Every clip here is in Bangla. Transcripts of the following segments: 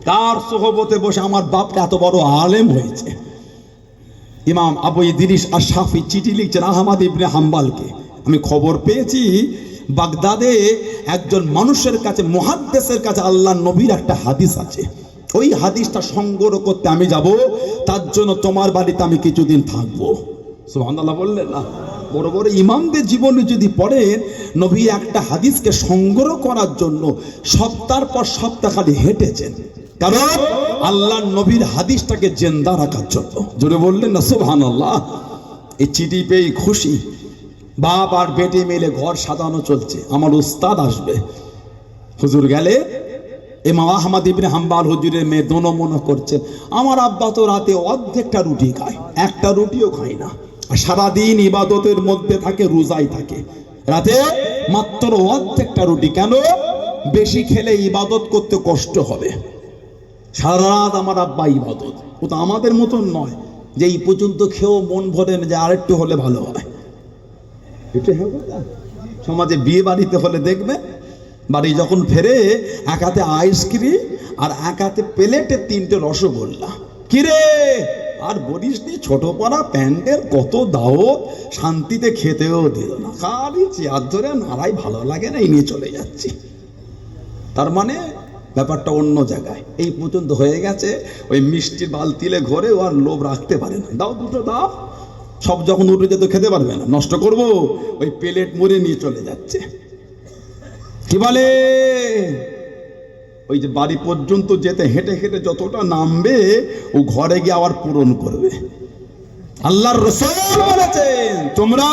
কার সোহবতে বসে আমার বাপটা এত বড় আলেম হয়েছে। ইমাম আবু ইদ্রিস আশ-শাফি চিঠি লিখছেন আহমদ ইবনে হাম্বালকে। আমি খবর পেয়েছি বাগদাদে একজন মানুষের কাছে, মুহাদ্দিসের কাছে আল্লাহর নবীর একটা হাদিস আছে। ওই হাদিসটা সংগ্রহ করতে আমি যাব, তার জন্য তোমার বাড়িতে আমি কিছুদিন থাকবো। সুবহানাল্লাহ বললেন না? বড় বড় ইমামদের জীবনে যদি পড়েন, নবী একটা হাদিসকে সংগ্রহ করার জন্য সপ্তাহের পর সপ্তাহ খালি হেঁটেছেন, কারণ আল্লাহর নবীর হাদিসটাকে জিন্দা রাখার জন্য। জোরে বললেন না সুবহানাল্লাহ? এই চিঠি পেয়ে খুশি, বাপ আর বেটি মিলে ঘর সাজানো চলছে। আমার উস্তাদ আসবে, হুজুর গেলে ইমাম আহমদ ইবনে হাম্বাল হুজুরের মেয়ে দোনো মনে করছেন আমার আব্বা তো রাতে অর্ধেকটা রুটি খায়, একটা রুটিও খায় না, সারাদিন ইবাদতের মধ্যে থাকে, রোজাই থাকে, রাতে মাত্র অর্ধেকটা রুটি। কেন? বেশি খেলে ইবাদত করতে কষ্ট হবে। সারা রাত আমার আব্বা ইবাদত। ও তো আমাদের মতন নয় যে এই পর্যন্ত খেয়েও মন ভরে না, যে আরেকটু হলে ভালো হয়। এটা সমাজে বিয়ে বাড়িতে হলে দেখবে, বাড়ি যখন ফেরে এক হাতে আইসক্রিম আর এক হাতে প্লেটে 3টে রসগোল্লা। কিরে আর বলিস নি, ছোট পড়া প্যান্ডেল কত দাও, শান্তিতে খেতেও দিল না, খালি চেয়ার ধরে নাড়াই, ভালো লাগে না, এই নিয়ে চলে যাচ্ছি। তার মানে ব্যাপারটা অন্য জায়গায়। এই পর্যন্ত হয়ে গেছে, ওই মিষ্টির বালতিলে ঘরে ও আর লোভ রাখতে পারে না। দাও দুটো দাও, সব যখন উঠে যেত খেতে পারবে না, নষ্ট করব, ওই প্লেট মুড়ে নিয়ে চলে যাচ্ছে। কি বলে, ওই যে বাড়ি পর্যন্ত যেতে হেঁটে হেঁটে যতটা নামবে, ও ঘরে গিয়ে আবার পূরণ করবে। আল্লাহর রাসূল বলেছেন তোমরা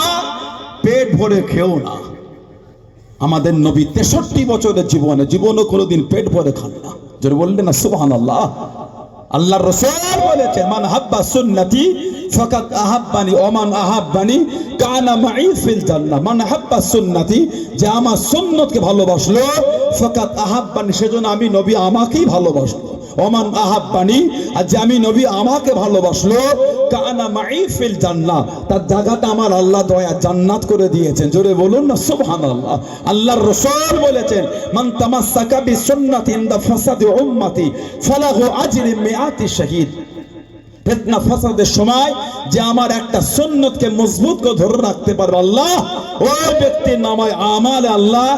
পেট ভরে খেও না। আমাদের নবী 63 বছরের জীবনে কোনোদিন পেট ভরে খান না। যারা বললেন না সুবহানাল্লাহ? আল্লাহর রাসূল বলেছেন মান হাব্বা সুন্নতি ফাকাত আহাব্বানি ওয়া মান আহাব্বানি কানা মাই ফিল জান্নাহ। মান হাব্বা সুন্নতি, যে আমার সুন্নতকে ভালোবাসলো, ফাকাত আহাব্বানি, সেজন্য আমি নবী আমাকেই ভালোবাসলো। ওমান আহাব্বানি, আর যে আমি নবী আমাকে ভালোবাসলো, কানা মাই ফিল জান্নাহ, তার জায়গাটা আমার আল্লাহ দয়া জান্নাত করে দিয়েছেন। জোরে বলুন না সুবহানাল্লাহ? আল্লাহর রাসূল বলেছেন মান তামাসসাকা বিসুন্নতি ইনদা ফাসাদি উম্মতি ফালাহু আজরু মিআতি শাহীদ। ফিতনা ফাসাদের সময় যে আমার একটা সুন্নতকে মজবুত করে ধরে রাখতে পারবে, আল্লাহ ওই ব্যক্তির নামায় আমালে আল্লাহ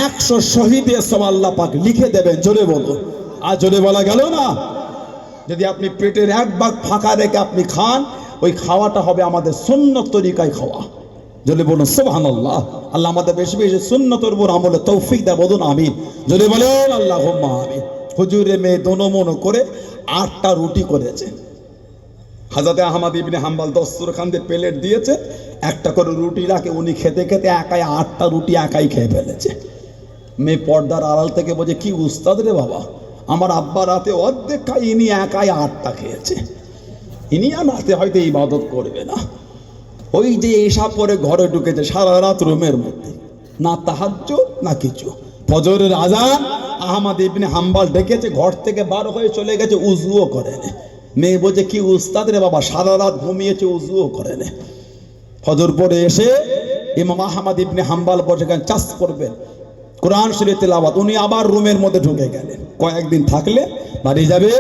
100 শহীদের সব আল্লাহ পাক লিখে দেবেন। জোরে বলুন। আর জোরে বলা গেল না? যদি আপনি পেটের এক ভাগ ফাঁকা রেখে আপনি খান, ওই খাওয়াটা হবে আমাদের সুন্নত তরিকায় খাওয়া। জোরে বলুন সুবহানাল্লাহ? আল্লাহ আমাদের বেশি বেশি সুন্নতের উপর আমলে তৌফিক দেয়, বলুন আমিন। জোরে বলেন আল্লাহুম্মা আমিন। হুজুরের মেয়ে দোনো মনো করে 8টা রুটি করেছে। হযরত আহমদ ইবনে হাম্বাল দস্তরখান দিয়ে প্লেট দিয়েছে, একটা করে রুটি রাখে, উনি খেতে খেতে একাই 8টা রুটি একাই খেয়ে ফেলেছে। মেয়ে পর্দার আড়াল থেকে বলছে কি উস্তাদ রে বাবা, আমার আব্বা রাতে অর্ধেক খায়, ইনি একাই 8টা খেয়েছে, ইনি আর রাতে হয়তো ইবাদত করবে না। ওই যে এসা পরে ঘরে ঢুকেছে, সারা রাত রুমের মধ্যে, না তাহাজ্জুদ না কিছু। ফজরের আজান, আহমদ ইবনে হাম্বাল ডেকেছে, ঘর থেকে বার হয়ে চলে গেছে, উজুও করে না। মেয়ে বলছে কি উস্তাদ রে বাবা, সারা রাত ঘুমিয়েছে, উজুও করে না। ফজর পরে এসে ইমাম আহমদ ইবনে হাম্বাল বসে চাষ করবেন, কোরআন শরীফ তেলাওয়াত, উনি আবার রুমের মধ্যে ঢুকে গেলেন। কয়েকদিন থাকলে বাড়ি যাবে।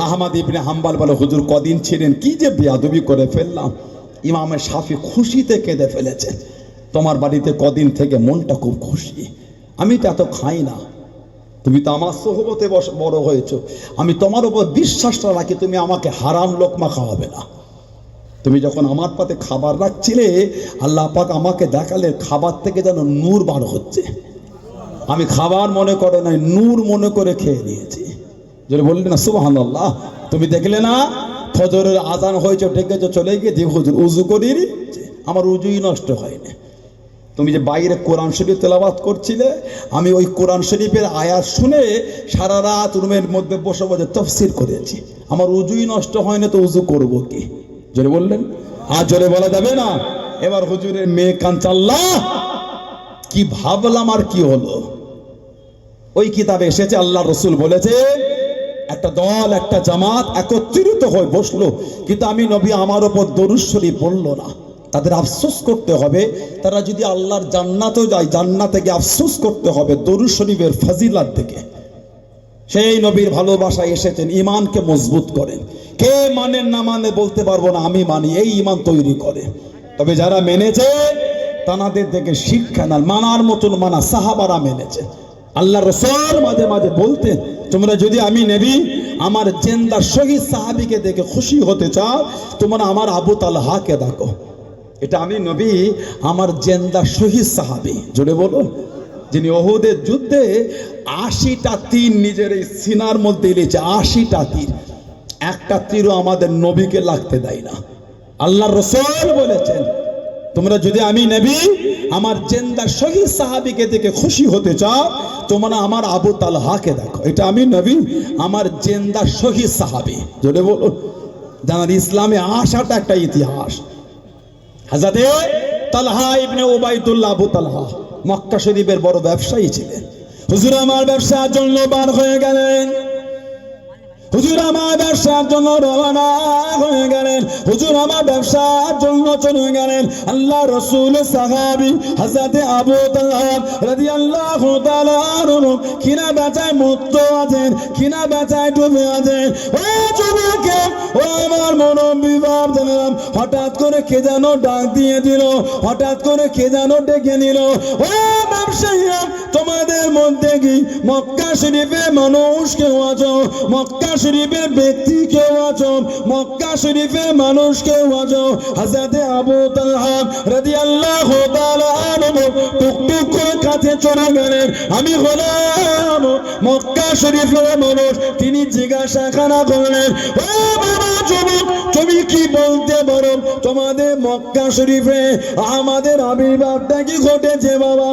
আহমদ ইবনে হাম্বাল বলে হুজুর কদিন ছিলেন, কি যে বেয়াদবি করে ফেললাম। ইমামের শাফি খুশিতে কেঁদে ফেলেছেন, তোমার বাড়িতে কদিন থেকে মনটা খুব খুশি, আমি তো এত খাই না, তুমি তো আমার সোহবতে বড় হয়েছো, আমি তোমার উপর বিশ্বাসটা রাখি, তুমি আমাকে হারাম লোকমা খাওয়াবে না। তুমি যখন আমার পাতে খাবার রাখছিলে, আল্লাহ পাক আমাকে দেখালে খাবার থেকে যেন নূর বার হচ্ছে। আমি খাবার মনে করে নাই, নূর মনে করে খেয়ে নিয়েছি। যদি বললি না সুবহানাল্লাহ? তুমি দেখলে না ফজরের আজান হয়েছে, ডেকেছো, চলে গিয়ে যে হুজুর উজু করি, আমার উজুই নষ্ট হয়নি। তুমি যে বাইরে কোরআন শরীফ তেলাওয়াত করছিলে, আমি ওই কোরআন শরীফের আয়াত শুনে সারা রাত রুমের মধ্যে বসে বসে তাফসীর করেছি, আমার উজুই নষ্ট হয়নি, তো উজু করবো কি? জোরে বললেন? আর জোরে বলা যাবে না? এবার হুজুরের মেয়ে কাঁদছে, আল্লাহ কি ভাবলাম আর কি হলো। ওই কিতাবে এসেছে আল্লাহ রাসূল বলেছে একটা দল, একটা জামাত একত্রিত হয়ে বসলো, কিন্তু আমি নবী আমার উপর দরুদ শরীফ পড়লো না। তাদের আফসোস করতে হবে, তারা যদি আল্লাহর জান্নাতেও যায়, জান্নাতে গিয়ে আফসোস করতে হবে দরুদ শরীফের ফজিলত থেকে। সেই নবীর ভালোবাসায় এসেছেন, ইমানকে মজবুত করেন। কে মানেন না মানে বলতে পারবো না, আমি মানি, এই ইমান তৈরি করে। তবে যারা মেনেছে তাদের থেকে শিক্ষা না, মানার মতন মানা। সাহাবারা মেনেছে। আল্লাহ রাসূল মাঝে মাঝে বলতেন, তোমরা যদি আমি নবী আমার জিন্দা শহীদ সাহাবীকে দেখে খুশি হতে চাও, তোমরা আমার আবু তালহাকে দেখো। এটা আমি নবী আমার জিন্দা শহীদ সাহাবী, জোরে বলুন, যিনি উহুদের যুদ্ধে ৮০টা তীর নিজের এই সিনার মধ্যে এনেছে। ৮০টা তীর, একটা তীরও আমাদের নবীকে লাগতে দেয় না। আল্লাহ রাসূল বলেছেন, তোমরা যদি আমি নবী আমার জিন্দা শহীদ সাহাবীকে দেখে খুশি হতে চাও, তোমরা আমার আবু তালহাকে দেখো। এটা আমি নবী আমার জিন্দা শহীদ সাহাবী, জোরে বলুন। জানার ইসলামে আসাটা একটা ইতিহাস। হযরতে তালহা ইবনে উবাইদুল্লাহ, আবু তালহা মক্কা শরীফের বড় ব্যবসায়ী ছিলেন। হুজুর আমার ব্যবসার জন্য বার হয়ে গেলেন, হুজুর আমার ব্যবসার জন্য রওনা হয়ে গেলেন, হুজুর আমার ব্যবসার জন্য চলে গেলেন। আল্লাহ রাসূলের সাহাবী হযরতে আবু তালহা রাদিয়াল্লাহু তাআলা আনহু কিনা বেচায় মুক্ত আছেন, কিনা বেচায় ডুবে আছেন। ও যুবকে, ও আমার মনোবিভাব জানলাম, হঠাৎ করে কে যেন ডাক দিয়ে দিল, হঠাৎ করে কে যেন ডেকে নিল। ও ব্যবসায়ীরা, তোমাদের মধ্যে কি মক্কা শরীফে মানুষ কেউ আছো? মক্কা শরীফের ব্যক্তি কেউ আছো? মক্কা শরীফের মানুষ কেউ আছো? হযরতে আবু তালহা রাদিয়াল্লাহু তাআলা আনহু টুকটুক করে কাছে চলে গেলেন। আমি হলাম মক্কা শরীফের মানুষ। তিনি জিজ্ঞাসা করলেন, ও বাবা যুবক, তুমি কি বলতে পারো তোমাদের মক্কা শরীফে আমাদের আবির্ভাবটা কি ঘটেছে বাবা?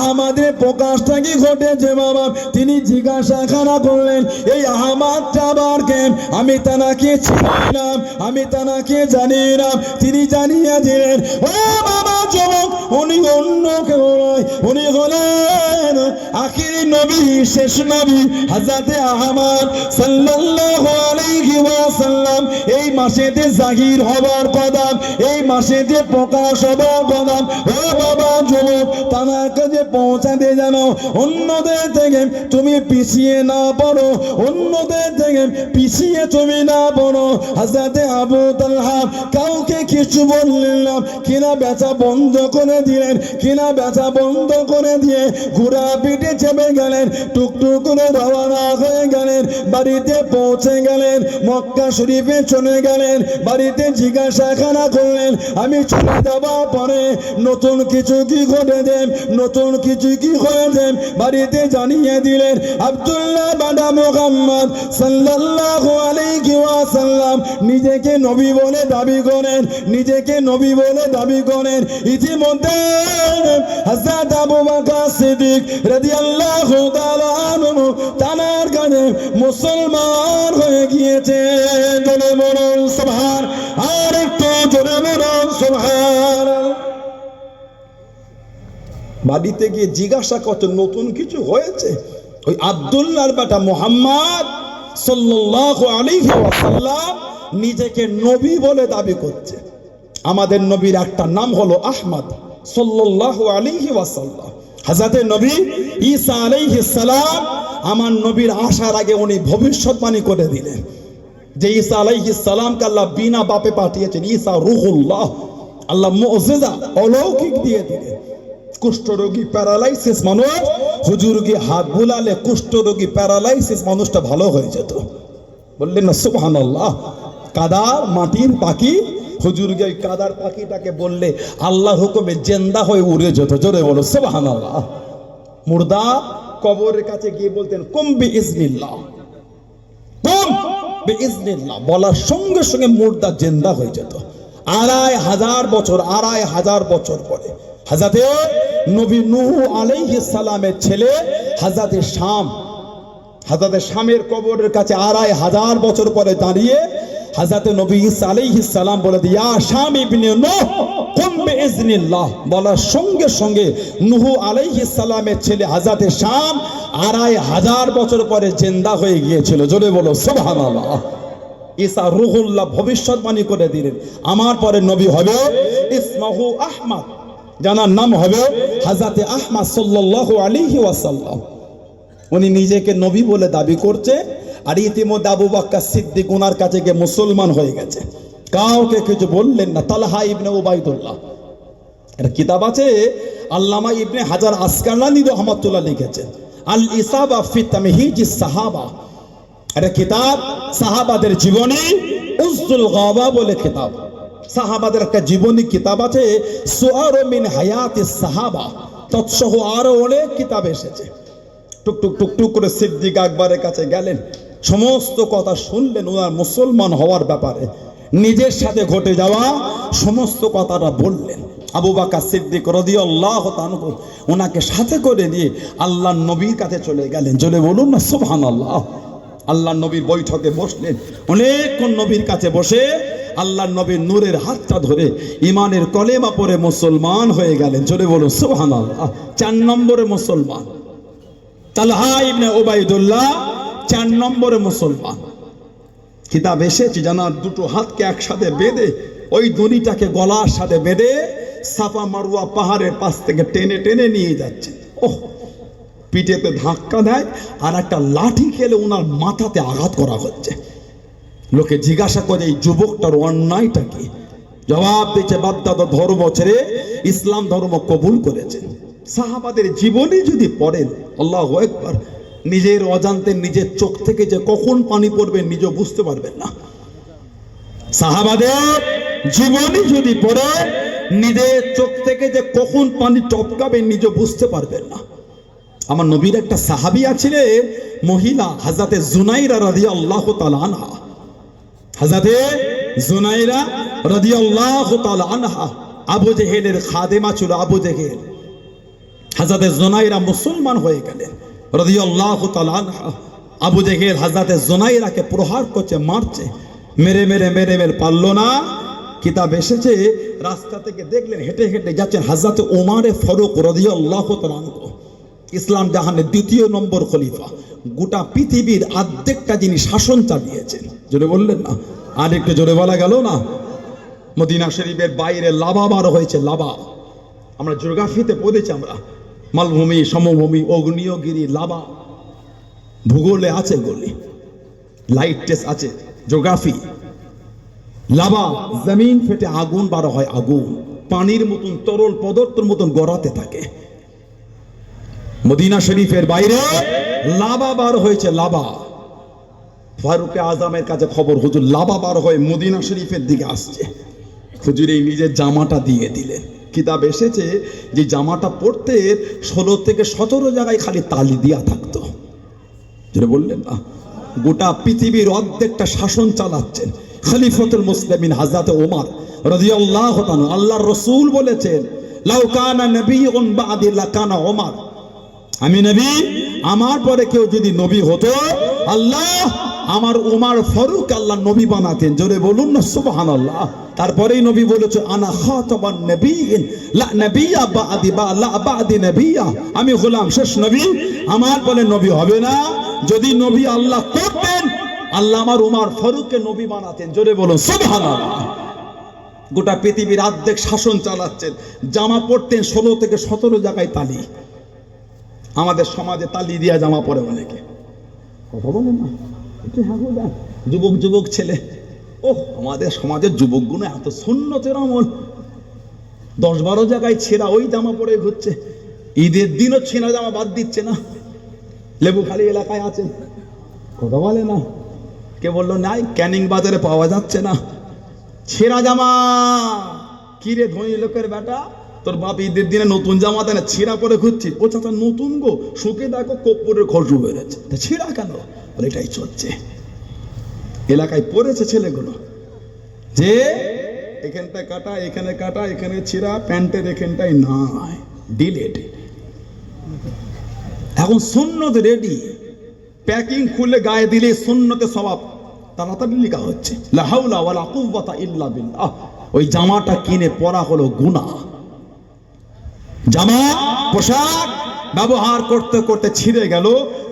আমাদের প্রকাশটা কি ঘটেছে বাবা? তিনি জিজ্ঞাসা করলেন, এই আহমদটা বারকে আমি তানাকে চিনি না, আমি তানাকে জানি না। তিনি জানিয়ে দিলেন, ও বাবা যুবক, উনি অন্য কেউ নয়, উনি হলেন আখিরি নবী, শেষ নবী হযরতে আহমদ সাল্লাল্লাহু আলাইহি ওয়াসাল্লাম। এই মাসেতে জাহির হবার কথা, এই মাসেতে প্রকাশ হবার কথা। ও বাবা যুবক, তানার কাছে পৌঁছাতে জানো, অন্যদের থেকে তুমি পিছিয়ে না পড়ো, অন্যদের থেকে পিছিয়ে তুমি না পড়ো। হযরতে আবু তালহা কাউকে কিছু বললেন না, কিনা বেচা বন্ধ করে দিলেন, কিনা বেচা বন্ধ করে দিয়ে ঘোড়া পিঠে চেপে গেলেন, টুকটুক করে রওনা হয়ে গেলেন, বাড়িতে পৌঁছে গেলেন, মক্কা শরীফে চলে গেলেন। বাড়িতে জিজ্ঞাসা করলেন, আমি চলে যাবার পরে নতুন কিছু কি ঘটেছে, নতুন কিছু কি হয়েছে? বাড়িতে জানিয়ে দিলেন, আব্দুল্লাহ বাদা মুহাম্মদ সাল্লাল্লাহু আলাইহি ওয়াসাল্লাম নিজেকে নবী বলে দাবি করেন, নিজেকে নবী বলে দাবি করেন। ইতিমধ্যে হযরত আবু বকর সিদ্দিক রাদিয়াল্লাহু তাআলা আনহু তানার কাছে মুসলমান হয়ে গিয়েছে। জোরে বলুন সুবহান, আর একটু জোরে বলুন সুবহান। বাড়িতে গিয়ে জিজ্ঞাসা করতে নতুন কিছু হয়েছে? ওই আব্দুল্লাহর বেটা মুহাম্মদ সাল্লাল্লাহু আলাইহি ওয়াসাল্লাম নিজেকে নবী বলে দাবি করছে। আমাদের নবীর একটা নাম হলো আহমদ সাল্লাল্লাহু আলাইহি ওয়াসাল্লাম। হযরতে নবী ঈসা আলাইহিস সালাম, আমার নবীর আসার আগে উনি ভবিষ্যৎবাণী করে দিলেন যে ঈসা আলাইহিস সালামকে আল্লাহ বিনা বাপে পাঠিয়েছেন। ঈসা রূহুল্লাহ, আল্লাহ মুজিজা অলৌকিক দিয়ে দিলেন। কুষ্ঠরোগী প্যারালাইসিস মানুষ, হুজুর গিয়ে হাত বুলালে কুষ্ঠরোগী প্যারালাইসিস মানুষটা ভালো হয়ে যেত। বললেন না সুবহানাল্লাহ? কাদার মাটির পাখি, হুজুর গিয়ে কাদার পাখিটাকে বললে আল্লাহর হুকুমে জিন্দা হয়ে উড়ে যেত। জোরে বলো সুবহানাল্লাহ। মুর্দা কবরের কাছে গিয়ে বলতেন কুম বিইজনিল্লাহ, কুম বিইজনিল্লাহ, বলার সঙ্গে সঙ্গে মুর্দা জিন্দা হয়ে যেত। ২৫০০ বছর, ২৫০০ বছর পরে হযরতে নবী নূহ আলাইহিস সালামের ছেলে হযরতে শাম, হযরতে শামের কবরের কাছে ২৫০০ বছর পরে দাঁড়িয়ে হযরতে নবী ঈসা আলাইহিস সালাম বলে দিয়া শাম ইবনে নূহ কুম বিইজনিল্লাহ, বলার সঙ্গে সঙ্গে নূহ আলাইহিস সালামের ছেলে হযরতে শাম ২৫০০ বছর পরে জিন্দা হয়ে গিয়েছিল। জোরে বলো সুবহানাল্লাহ। ঈসা রূহুল্লাহ ভবিষ্যৎবাণী করে দিলেন, আমার পরে নবী হবে ইসমহু আহমদ, জানার নাম হবে হযরতে আহমদ সাল্লাল্লাহু আলাইহি ওয়াসাল্লাম। উনি নিজেকে নবী বলে দাবি করছে, আর ইতিমধ্যে আবু বকর সিদ্দিক ওনার কাছে গিয়ে মুসলমান হয়ে গেছে, কাউকে কিছু বললেন না। তালহা ইবনে উবাইদুল্লাহ, একটা কিতাব আছে আল্লামা ইবনে হাজার আসকালানি রহমাতুল্লাহ লিখেছেন, আল ইসাবা ফি তামহিজিস সাহাবা। একটা কিতাব সাহাবাদের জীবনী, উসদুল গাবা বলে কিতাব, সাহাবাদের একটা জীবনী কিতাব আছে, সুআর মিন হায়াতিস সাহাবা, তৎসহ আরো অনেক কিতাব এসেছে। টুকটুক টুকটুক করে সিদ্দিক আকবরের কাছে গেলেন, সমস্ত কথা শুনলেন ওনার মুসলমান হওয়ার ব্যাপারে, নিজের সাথে ঘটে যাওয়া সমস্ত কথাটা বললেন। আবু বকর সিদ্দিক রাদিয়াল্লাহু তাআলা ওনাকে সাথে করে নিয়ে আল্লাহর নবীর কাছে চলে গেলেন। চলে বলুন না সুবহানাল্লাহ। আল্লাহর নবীর বৈঠকে বসলেন, অনেকক্ষণ নবীর কাছে বসে আল্লাহর নবীর নূরের হাতটা ধরে ইমানের কলেমা পড়ে মুসলমান হয়ে গেলেন। চলে বলুন সুবহানাল্লাহ। 4 নম্বরে মুসলমান তালহা ইবনে উবাইদুল্লাহ, 4 নম্বরে মুসলমান। কিতাব এসেছে জানার দুটো হাতকে একসাথে বেঁধে ওই দড়িটাকে গলার সাথে বেঁধে সাফা মারওয়া পাহাড়ের পাশ থেকে টেনে টেনে নিয়ে যাচ্ছে। ওহ, পিঠেতে ধাক্কা দেয় আর একটা লাঠি খেলে ওনার মাথাতে আঘাত করা হচ্ছে। লোকে জিজ্ঞাসা করে এই যুবকটার অন্যায়টা কি? জবাব দিচ্ছে বাগদাদ ধর্ম ছেড়ে ইসলাম ধর্ম কবুল করেছেন। সাহাবাদের জীবনী যদি পড়েন, আল্লাহু আকবার, নিজের অজান্তে নিজের চোখ থেকে যে কখন পানি পড়বে নিজে বুঝতে পারবেন না। সাহাবাদের জীবনী যদি পড়ে নিজের চোখ থেকে যে কখন পানি টপকাবে নিজে বুঝতে পারবেন না। আমার নবীর একটা সাহাবিয়া ছিলেন মহিলা, হযরতে জুনাইরা রাদিয়াল্লাহু তাআলা আনহা। হযরতে জুনাইরা রাদিয়াল্লাহু তাআলা আনহা আবু জেহেলের খাদেমা ছিল। আবু জেহেল, হযরতে জুনাইরা মুসলমান হয়ে গেলেন রাদিয়াল্লাহু তাআলা আনহা। আবু জেহেল হযরতে জুনাইরাকে প্রহার করছে, মারছে, মেরে মেরে মেরে মেরে পারলো না। কিতাব এসেছে রাস্তা থেকে দেখলেন হেঁটে হেঁটে যাচ্ছেন হযরতে ওমরে ফারুক রাদিয়াল্লাহু তাআলা আনহু, ইসলাম জাহানের 2 নম্বর খলিফা, গোটা পৃথিবীর অর্ধেকটা যিনি শাসন চালিয়েছেন। জোরে বললেন না? আর একটু জোরে বলা গেল না? মদিনা শরীফের বাইরে লাভা বার হয়েছে। লাভা আমরা জিওগ্রাফিতে পড়েছি, আমরা মালভূমি, সমভূমি, অগ্নিয়গিরি, লাভা ভূগোলে আছে, গলি লাইট টেস্ট আছে, জিওগ্রাফি। লাভা জমিন ফেটে আগুন বার হয়, আগুন পানির মতন তরল পদার্থের মতন গড়াতে থাকে। মদিনা শরীফের বাইরে লাভা বার হয়েছে, লাভা। ফারুকে আজমের কাছে খবর, হুজুর লাভা বার হয়ে মদিনা শরীফের দিকে আসছে। হুজুর এই নিজের জামাটা দিয়ে দিলেন। কিতাব এসেছে যে জামাটা পরতে 16 থেকে 17 জায়গায় খালি তালি দিয়া থাকতো। যেটা বললেন না, গোটা পৃথিবীর অর্ধেকটা শাসন চালাচ্ছেন খলিফাতুল মুসলিমিন হযরত ওমর রাদিয়াল্লাহু তাআলা। আল্লাহর রাসূল বলেছেন, লাউ কানা নবিয়্যুন বা'দি লাকানা ওমর, আমি নবী, আমার পরে কেউ যদি নবী হতো, আল্লাহ আমার ওমর ফারুক আল্লাহ নবী বানাতেন। জোরে বলুন না সুবহানাল্লাহ। তারপরেই নবী বলেছে, আনা খাতাবান নবিয়্যিন লা নবিয়্যা বা'দি বা লা বা'দি নবিয়্যা, আমি গোলাম শেষ নবী, আমার পরে নবী হবে না। যদি নবী আল্লাহ করতেন, আল্লাহ আমার ওমর ফারুককে নবী বানাতেন। জোরে বলুন সুবহানাল্লাহ। গোটা পৃথিবীর অর্ধেক শাসন চালাচ্ছেন, জামা পরতেন 16 থেকে 17 জায়গায় তালি। আমাদের সমাজে তালি দিয়া জামা পরে অনেকে, কথা বলেন না, যুবক যুবক ছেলে। ও আমাদের সমাজের যুবকগুলো এত সুন্নতের আমল, 10-12 জায়গায় ছেঁড়া ওই জামা পরে ঘুরছে। ঈদের দিনও ছেঁড়া জামা বাদ দিচ্ছে না। লেবুখালী এলাকায় আছেন, কথা বলে না, কে বললো নাই, ক্যানিং বাজারে পাওয়া যাচ্ছে না ছেঁড়া জামা। কিরে ধনী লোকের বেটা, তোর বাপ ঈদের দিনে নতুন জামা দেয় না, ছেঁড়া পরে ঘুরছিস? ও চাচা নতুন গো, শুকে দেখো কপ্পরের খসু বেড়েছে, ছেঁড়া কেন? এটাই চলছে এলাকায়, পড়েছে ছেলেগুলো যে এখানটা কাটা, এখানে কাটা, এখানে ছেঁড়া, প্যান্টের এখানটাই নাই, ডিলেট। এখন সুন্নত রেডি, প্যাকিং খুলে গায়ে দিলে সুন্নতে সওয়াব তাড়াতাড়ি লেখা হচ্ছে, লা হাওলা ওয়ালা কুওয়াতা ইল্লা বিল্লাহ। ওই জামাটা কিনে পরা হলো গুনাহ। জামা পোশাক ব্যবহার করতে করতে ছিঁড়ে গেল,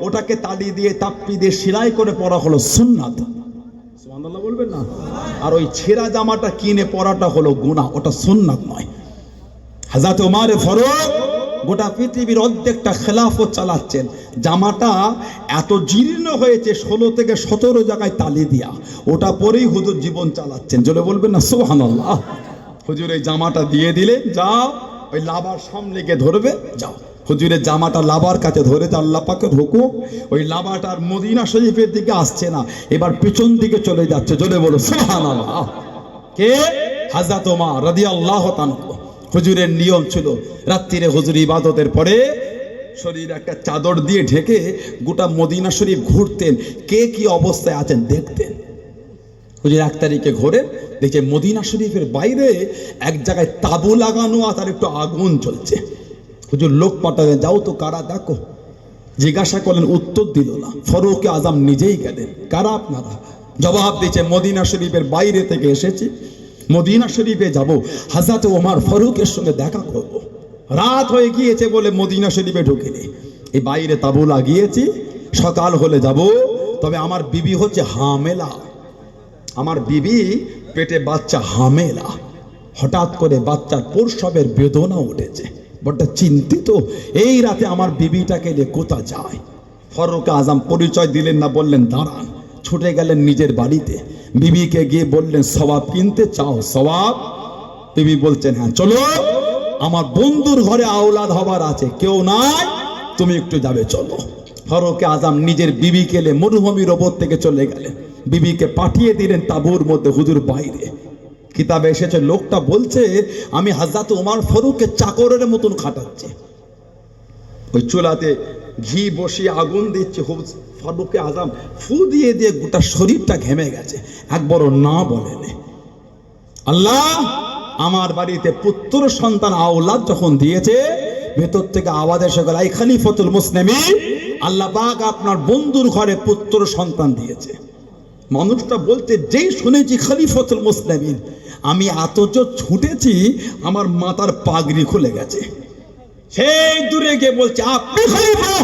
ওটাকে তালি দিয়ে তাপ্পি দিয়ে সেলাই করে পরা হলো সুন্নাত। সুবহানাল্লাহ বলবেন না? আর ওই ছেঁড়া জামাটা কিনে পরাটা হলো গুনাহ, ওটা সুন্নাত নয়। হযরত ওমর ফারুক গোটা পৃথিবীর অর্ধেকটা খেলাফত চালাচ্ছেন, জামাটা এত জীর্ণ হয়েছে 16 থেকে 17 জায়গায় তালি দিয়া, ওটা পরেই হুজুর জীবন চালাচ্ছেন। জোরে বলবেন না সুবহানাল্লাহ। হুজুর এই জামাটা দিয়ে দিলে, যাও ওই লাভার সামনে গিয়ে ধরবে, যাও। হুজুরের জামাটা লাভার কাছে ধরেছে, আল্লাহ পাকের হুকুম। ওই লাভাটার মদিনা শরীফের দিকে আসছে না, এবার পিছন দিকে চলে যাচ্ছে। জোরে বলো সুবহানাল্লাহ। কে? হযরত ওমর রাদিয়াল্লাহু তাআলা। হুজুরের নিয়ম ছিল রাত্রিরে হুজুর ইবাদতের পরে শরীর একটা চাদর দিয়ে ঢেকে গোটা মদিনা শরীফ ঘুরতেন, কে কি অবস্থায় আছেন দেখতেন। হুজুর 1 তারিখে ঘোরে, দেখে মদিনা শরীফের বাইরে এক জায়গায় তাবু লাগানো আর তার একটু আগুন জ্বলছে। হুজুর লোক পাঠালেন, যাও তো কারা দেখো। জিজ্ঞাসা করলেন, উত্তর দিল না। ফারুক আজম নিজেই গেলেন, কারা আপনারা? জবাব দিচ্ছে, মদিনা শরীফের বাইরে থেকে এসেছি, মদিনা শরীফে যাব, হযরত ওমর ফারুকের সঙ্গে দেখা করব। রাত হয়ে গিয়েছে বলে মদিনা শরীফে ঢুকিনি, এই বাইরে তাবু লাগিয়েছি, সকাল হলে যাব। তবে আমার বিবি হচ্ছে হামেলা, আমার বিবি পেটে বাচ্চা হামেলা। হঠাৎ করে বাচ্চার প্রসবের বেদনা উঠেছে, বড় চিন্তিত। এই রাতে আমার বিবিটাকে নিয়ে কোথা যায়? ফারুক আজম পরিচয় দিলেন না, বললেন দাঁড়ান। ছুটে গেলেন নিজের বাড়িতে, বিবিকে গিয়ে বললেন, সওয়াব কিনতে চাও? সওয়াব? বিবি বলছেন, হ্যাঁ চলো, আমার বন্ধুর ঘরে আওলাদ হবার আছে, কেউ নাই, তুমি একটু যাবে, চলো। ফারুক আজম নিজের বিবিকে নিয়ে মরুভূমির ওপর থেকে চলে গেলেন, বিবিকে পাঠিয়ে দিলেন তাঁবুর মধ্যে। হুজুর বাইরে, কিতাবে এসেছে লোকটা বলছে, আমি হযরত ওমর ফারুককে চাকরের মতন খাটাচ্ছি, ওই চুলাতে ঘি বসিয়ে আগুন দিচ্ছে। ফারুক আজম ফু দিয়ে দিয়ে গোটা শরীরটা ঘেমে গেছে, একবারও না বলেনি। আল্লাহ আমার বাড়িতে পুত্র সন্তান আওলাদ যখন দিয়েছে, ভেতর থেকে আওয়াজ এসে গেল, এই খলিফাতুল মুসলিমিন, আল্লাহ পাক আপনার বন্ধুর ঘরে পুত্র সন্তান দিয়েছে। মানুষটা বলতে, যেই শুনেছি খলিফাতুল মুসলিমিন, আমি এত ছুটেছি আমার মাথার পাগড়ি খুলে গেছে। সেই দূরে গিয়ে বলছে, আপনি খলিফা?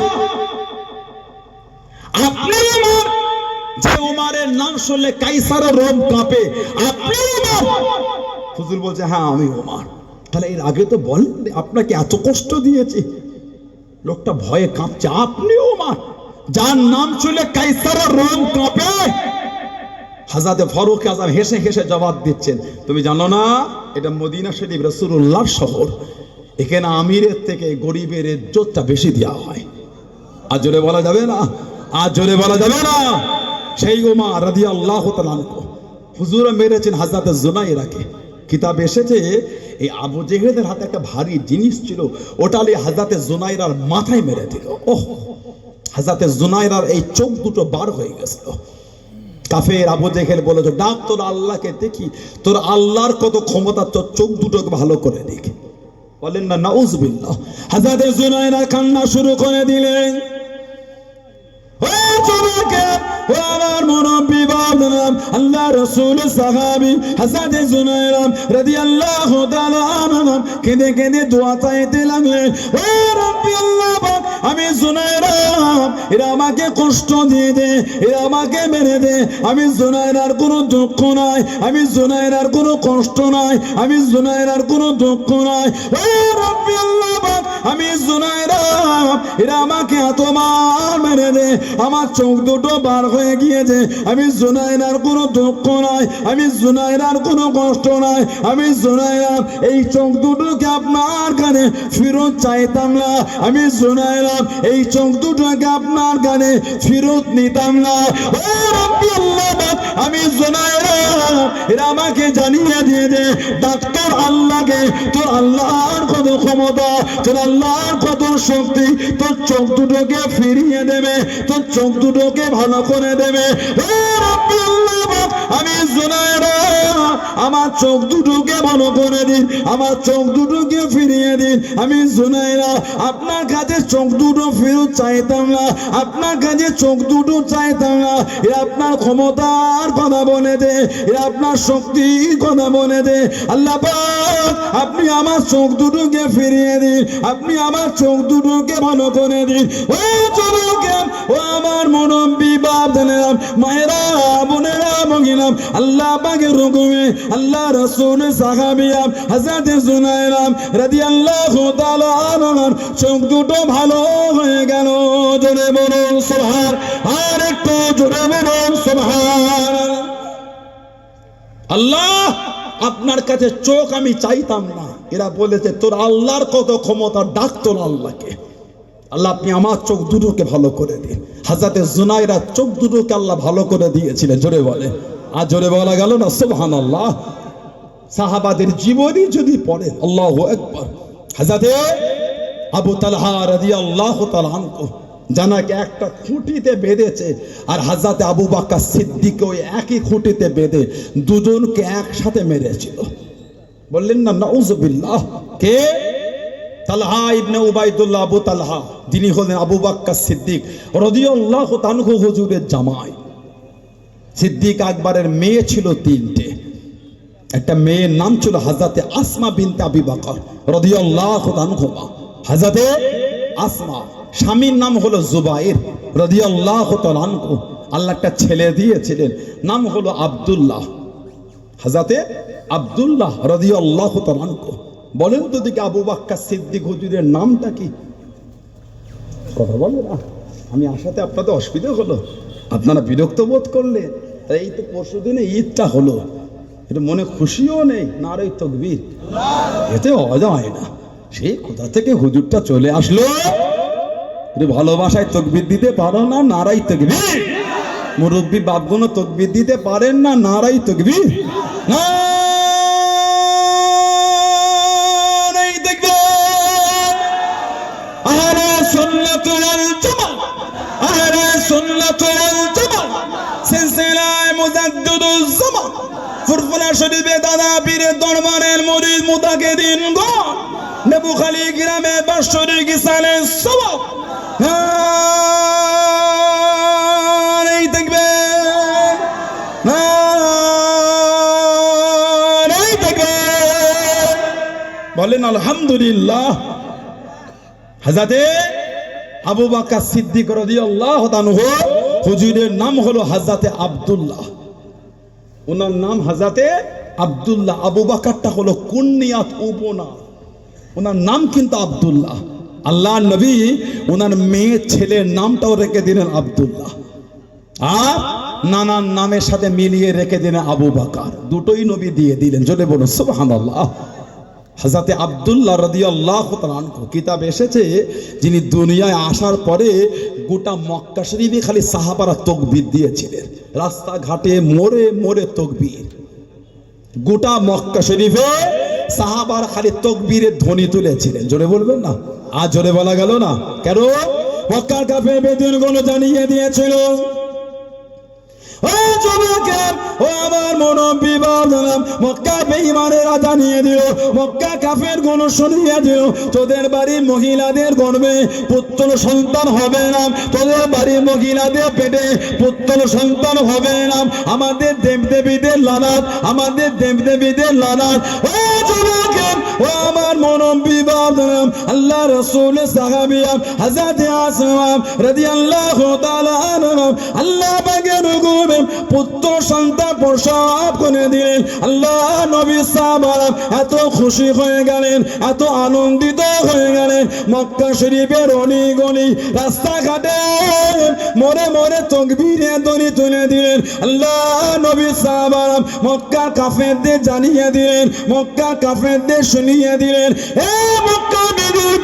আপনি ওমর? যে ওমরের নাম শুনলে কাইসার রোম কাঁপে, আপনি ওমর? হুজুর বলছে, হ্যাঁ আমি ওমর। তাহলে এর আগে তো বলেন আপনাকে এত কষ্ট দিয়েছি। লোকটা ভয়ে কাঁপছে, আপনি ওমর যার নাম শুনলে কাইসার রোম কাঁপে? হযরত ফারুক আজম হেসে হেসে জবাব দিচ্ছেন, তুমি জানো না এটা মদিনা শরীফ রাসূলুল্লাহর শহর, এখানে আমিরের থেকে গরিবের ইজ্জতটা বেশি দেওয়া হয়। আর জোরে বলা যাবে না, আর জোরে বলা যাবে না। সেই ওমর রাদিয়াল্লাহু তাআলা হুজুর মেরেছেন হযরত জুনাইরাকে। কিতাবে এসেছে, এই আবু জেহেলের হাতে একটা ভারী জিনিস ছিল, ওটা নিয়ে হযরত জুনাইরার মাথায় মেরে দিল। ওহ, হযরত জুনাইরার এই চোখ দুটো বার হয়ে গেছিল। কাফের আবু জেহেল বলেছে, ডাক তোর আল্লাহকে দেখি, তোর আল্লাহর কত ক্ষমতা, তোর চোখ দুটোকে ভালো করে দেখি। বলেন না নাউজুবিল্লাহ। হযরত জুনাইরা কান্না শুরু করে দিলেন। ও জুনাইরা, ও আমার মুরব্বি বাবা, আল্লাহ রাসূলের সাহাবী হযরত জুনাইরা রাদিয়াল্লাহু তাআলা আনহু কেঁদে কেঁদে দোয়া চাইতে লাগলেন, ও রব্বি আল্লাহ, আমি জুনাইরা, এরা আমাকে কষ্ট দিয়ে দে, এরা আমাকে মেরে দে, আমি জুনাইরার কোনো দুঃখ নাই, আমি জুনাইরার কোনো কষ্ট নাই, আমি জুনাইরার কোনো দুঃখ নাই। ও রব্বি আল্লাহ, আমি জুনাইরা, এরা আমাকে এত মার মেরে দে, আমার চোখ দুটো বার হয়ে গিয়েছে, আমি জুনাইরার কোনো দুঃখ নাই, আমি জুনাইরার কোনো কষ্ট নাই, আমি জুনাইরা এই চোখ দুটোকে আপনার কানে ফেরত চাইতাম না, আমি জুনাইরা এই চোখ দুটোকে আপনার কানে ফেরত নিতাম না। ও রব্বি আল্লাহ, আমি জুনাইরা, এরা আমাকে জানিয়ে দিয়ে দে, ডাক্তার আল্লাহকে, তোর আল্লাহর কত ক্ষমতা, তোর আল্লাহর কত শক্তি, তোর চোখ দুটোকে ফিরিয়ে দেবে, তোর চোখ দুটোকে ভালো করে দেবে। ও রব্বি আল্লাহ, আমি জুনাইরা, আমার চোখ দুটোকে ভালো করে দিন, আমার চোখ দুটোকে ফিরিয়ে দিন। আমি জুনাইরা আপনার কাছে চোখ দুটো ফেরত চাইতাম না, আপনার কাছে চোখ দুটো চাইতাম না। এ আপনার ক্ষমতার কথা বলে দে, এ আপনার শক্তির কথা বলে দে। আল্লাহ পাক, আপনি আমার চোখ দুটোকে ফিরিয়ে দিন, আপনি আমার চোখ দুটোকে ভালো করে দিন। ও যুবক, ও আমার মুরব্বি বাপ, মায়েরা, বোনেরা, মহিলা আল্লাহ পাকের হুকুমে আল্লাহ রাসূল সাহাবিয়া হযরত জুনায়রা রাদিয়াল্লাহু তাআলা আনহার চোখ দুটো ভালো হয়ে গেল। জোরে বলুন সুবহান, আর একটু জোরে বলুন সুবহান। আল্লাহ আপনার কাছে চোখ আমি চাইতাম না, এরা বলেছে তোর আল্লাহর কত ক্ষমতা, ডাক তোর আল্লাহকে। আল্লাহ আপনি আমার চোখ দুটোকে ভালো করে দিন। হযরত জুনায়রা চোখ দুটোকে আল্লাহ ভালো করে দিয়েছিলেন। জোরে বলে, আর জোরে বলা গেল না সুবহানাল্লাহ। সাহাবাদের জীবনী যদি পড়ে আল্লাহু আকবার। হযরত আবু তালহা রাদিয়াল্লাহু তাআলা আনহু জানাকে একটা খুঁটিতে বেঁধেছে, আর হযরত আবু বকর সিদ্দিক ওই একই খুঁটিতে বেঁধে দুজনকে একসাথে মেরেছিল। বললেন না নাউযুবিল্লাহ। কে? তালহা ইবনে উবাইদুল্লাহ আবু তালহা, যিনি হলেন আবু বকর সিদ্দিক রাদিয়াল্লাহু তাআলা আনহু হুজুরের জামাই। সিদ্দিক আকবরের মেয়ে ছিল তিনটে। একটা মেয়ের নাম ছিল হযরত আসমা বিনতে আবি বকর রাদিয়াল্লাহু আনহুমা। হযরত আসমা, স্বামীর নাম হলো জুবাইর রাদিয়াল্লাহু তাআলা আনহু। আল্লাহ একটা ছেলে দিয়েছিলেন, নাম হলো আব্দুল্লাহ। হযরত আব্দুল্লাহ রাদিয়াল্লাহু তাআলা আনহু। বলেন তো দেখি আবু বকর সিদ্দিক হুজুরের নামটা কি? কথা বলে না, আমি আসাতে আপনাদের অসুবিধা হলো, আপনারা বিরক্ত বোধ করলেন। এই তো পরশু দিনে ঈদটা হলো, এটা মনে খুশিও নেই। নারে তাকবীর, এতে অজায় না সেই কোথা থেকে হুজুরটা চলে আসলো। ভালোবাসায় তাকবীর দিতে পারো না, নারাই তাকবীর। মুরব্বী বাপগুলো তাকবীর দিতে পারেন না, নারাই তাকবীর। নারাই তাকবীর। আহলে সুন্নাত ওয়াল জামাত, আহলে সুন্নাত ওয়াল জামাত, সিলসিলায়ে মুজাদ্দিদুজ জামান, ফুরফুরা শরীফে দাদা পীরের দরবারের মুরিদ মুতাকিদিন গণ, নেবুখালী গ্রামে বাৎসরিক ইসালে সওয়াব। নারায়ে তাকবীর, নারায়ে তাকবীর। বলেন আলহামদুলিল্লাহ। হযরত আবু বকর সিদ্দিক রাদিয়াল্লাহু আনহু হুজুরের নাম হলো হযরত আব্দুল্লাহ। ওনার নাম হযরত আব্দুল্লাহ। আবু বকরটা হলো কুনিয়াত, উপনাম। ওনার নাম কিন্তু আব্দুল্লাহ। আল্লাহ নবী ওনার মেয়ে ছেলের নামটাও রেখে দিলেন আব্দুল্লাহ, আর নানার নামের সাথে মিলিয়ে রেখে দিলেন আবু বকর। দুটোই নবী দিয়ে দিলেন। জোরে বলুন সুবহানাল্লাহ। হযরত আব্দুল্লাহ রাদিয়াল্লাহু তাআলা আনহু, কিতাব এসেছে যিনি দুনিয়ায় আসার পরে গোটা মক্কা শরীফে খালি সাহাবারা তাকবীর দিয়েছিলেন। রাস্তাঘাটে মোড়ে মোড়ে তাকবীর। গোটা মক্কা শরীফে সাহাবারা খালি তাকবীরের ধ্বনি তুলেছিলেন। জোরে বলবেন না, আর জোরে বলা গেল না কেন? মক্কার কাফের বেদুইনগুলো জানিয়ে দিয়েছিল, ও যুবকের, ও আমার মুরব্বি বাবারা, মক্কা বেঈমানেরা জানিয়ে দিল, মক্কা কাফেরগুলো শুনিয়ে দিল, তোদের বাড়ির মহিলাদের গর্ভে পুত্র সন্তান হবে না, তোদের বাড়ির মহিলাদের পেটে পুত্র সন্তান হবে না। আমাদের দেবদেবীদের লানত, আমাদের দেবদেবীদের লানত। ও যুবকের, ও আমার মুরব্বি বাবারা, আল্লাহ রাসূল সাহাবিয়া হযরত আসমা রাদিয়াল্লাহু তাআলা আনহা আল্লাহ পাকের হুকুমে পুত্র সন্তান প্রসব করে দিলেন। আল্লাহ নবী সাহাবারা এত খুশি হয়ে গেলেন, এত আনন্দিত হয়ে গেলেন। মক্কা শরীফের অলি গলি রাস্তাঘাটে মোড়ে মোড়ে তাকবীরের ধ্বনি তুলে দিলেন। আল্লাহ নবী সাহাবারা মক্কা কাফেরদের জানিয়ে দিলেন, মক্কা কাফেরদের শুনিয়ে দিলেন, এ মক্কা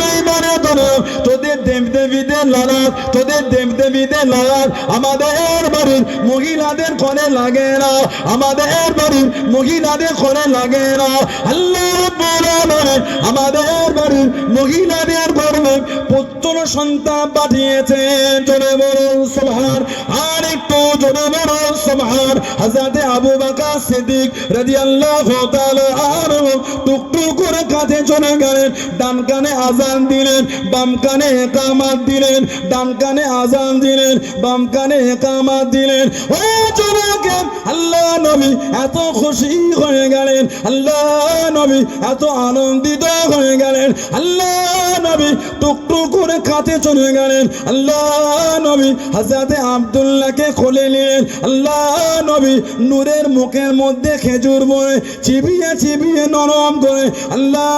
বেঈমানের দল, তোদের দেবদেবীদের লানত, তোদের দেবদেবীদের লানত আমাদের বাড়ির মহিলাদের কোণে লাগে না, আমাদের বাড়ির মহিলাদের কোণে লাগে না। আল্লাহ রাব্বুল আলামিন আমাদের বাড়ির মহিলাদের গর্ভে পুত্র সন্তান পাঠিয়েছেন। জোরে বলুন সুবহান, আর একটু জোরে বলুন সুবহান। হযরত আবু বকর সিদ্দিক রাদিয়াল্লাহু তাআলা আনহু টুকটুক করে কাঁধে চলে গেলেন, ডান কানে আজান দিলেন, বাম কানে ইকামত দিলেন, ডান কানে আজান দিলেন, বাম কানে ইকামত দিলেন। ও যুবকের আল্লাহ নবী এত খুশি হয়ে গেলেন, আল্লাহ নবী এত আনন্দিত হয়ে গেলেন, আল্লাহ নবী টুকটুক করে কাঁদতে চলে গেলেন। আল্লাহ নবী হযরত আব্দুল্লাহকে কোলে নিলেন। আল্লাহ নবী নূরের মুখের মধ্যে খেজুর বয়ে চিবিয়ে চিবিয়ে নরম করে, আল্লাহ